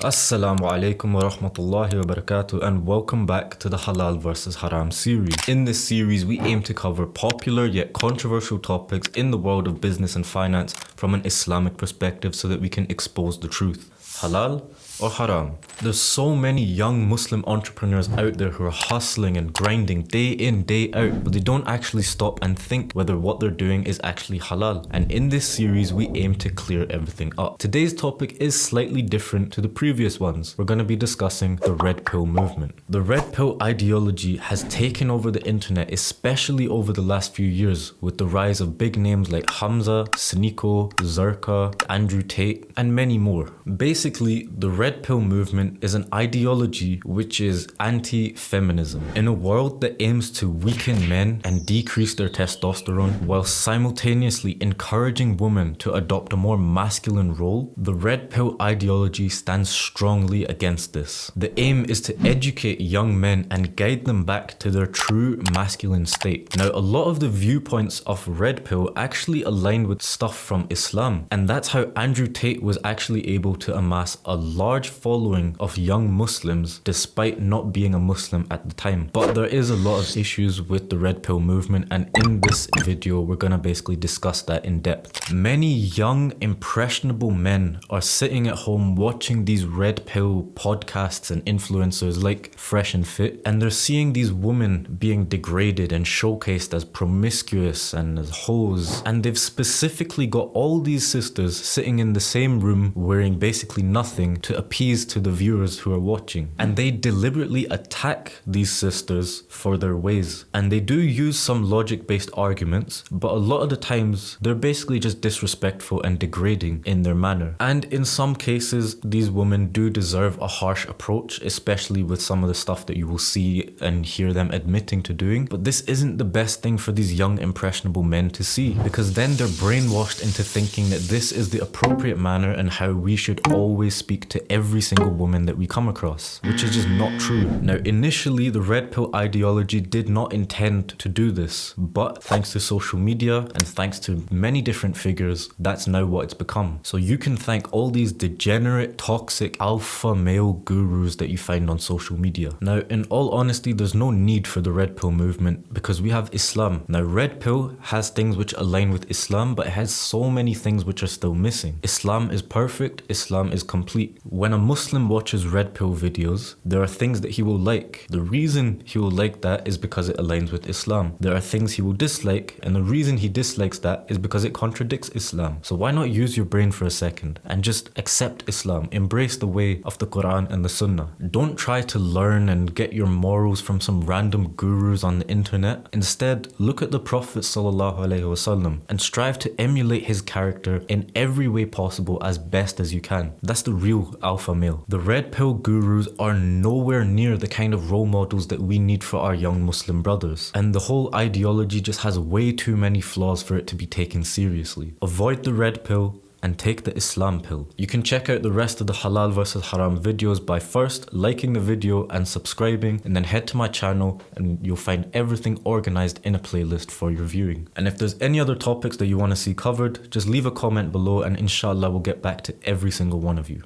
Assalamu alaikum wa rahmatullahi wa barakatuh, and welcome back to the Halal vs Haram series. In this series, we aim to cover popular yet controversial topics in the world of business and finance from an Islamic perspective so that we can expose the truth. Halal or haram? There's so many young Muslim entrepreneurs out there who are hustling and grinding day in, day out, but they don't actually stop and think whether what they're doing is actually halal. And in this series, we aim to clear everything up. Today's topic is slightly different to the previous ones. We're going to be discussing the red pill movement. The red pill ideology has taken over the internet, especially over the last few years, with the rise of big names like Hamza, Sneeko, Zerka, Andrew Tate, and many more. Basically, the red pill movement is an ideology which is anti-feminism. In a world that aims to weaken men and decrease their testosterone while simultaneously encouraging women to adopt a more masculine role, the red pill ideology stands strongly against this. The aim is to educate young men and guide them back to their true masculine state. Now, a lot of the viewpoints of red pill actually align with stuff from Islam, and that's how Andrew Tate was actually able to amass a large following of young Muslims despite not being a Muslim at the time. But there is a lot of issues with the red pill movement, and in this video we're gonna basically discuss that in depth. Many young impressionable men are sitting at home watching these red pill podcasts and influencers like Fresh and Fit, and they're seeing these women being degraded and showcased as promiscuous and as hoes, and they've specifically got all these sisters sitting in the same room wearing basically nothing to appease to the viewers who are watching, and they deliberately attack these sisters for their ways. And they do use some logic-based arguments, but a lot of the times they're basically just disrespectful and degrading in their manner. And in some cases, these women do deserve a harsh approach, especially with some of the stuff that you will see and hear them admitting to doing. But this isn't the best thing for these young impressionable men to see, because then they're brainwashed into thinking that this is the appropriate manner and how we should always speak to every single woman that we come across, which is just not true. Now, initially, the red pill ideology did not intend to do this, but thanks to social media and thanks to many different figures, that's now what it's become. So you can thank all these degenerate, toxic, alpha male gurus that you find on social media. Now, in all honesty, there's no need for the red pill movement because we have Islam. Now, red pill has things which align with Islam, but it has so many things which are still missing. Islam is perfect, Islam is complete. When a Muslim watches red pill videos, there are things that he will like. The reason he will like that is because it aligns with Islam. There are things he will dislike, and the reason he dislikes that is because it contradicts Islam. So why not use your brain for a second and just accept Islam, embrace the way of the Quran and the Sunnah. Don't try to learn and get your morals from some random gurus on the internet. Instead, look at the Prophet ﷺ and strive to emulate his character in every way possible as best as you can. That's the real alpha male. The red pill gurus are nowhere near the kind of role models that we need for our young Muslim brothers. And the whole ideology just has way too many flaws for it to be taken seriously. Avoid the red pill and take the Islam pill. You can check out the rest of the halal versus haram videos by first liking the video and subscribing, and then head to my channel and you'll find everything organized in a playlist for your viewing. And if there's any other topics that you want to see covered, just leave a comment below and inshallah we'll get back to every single one of you.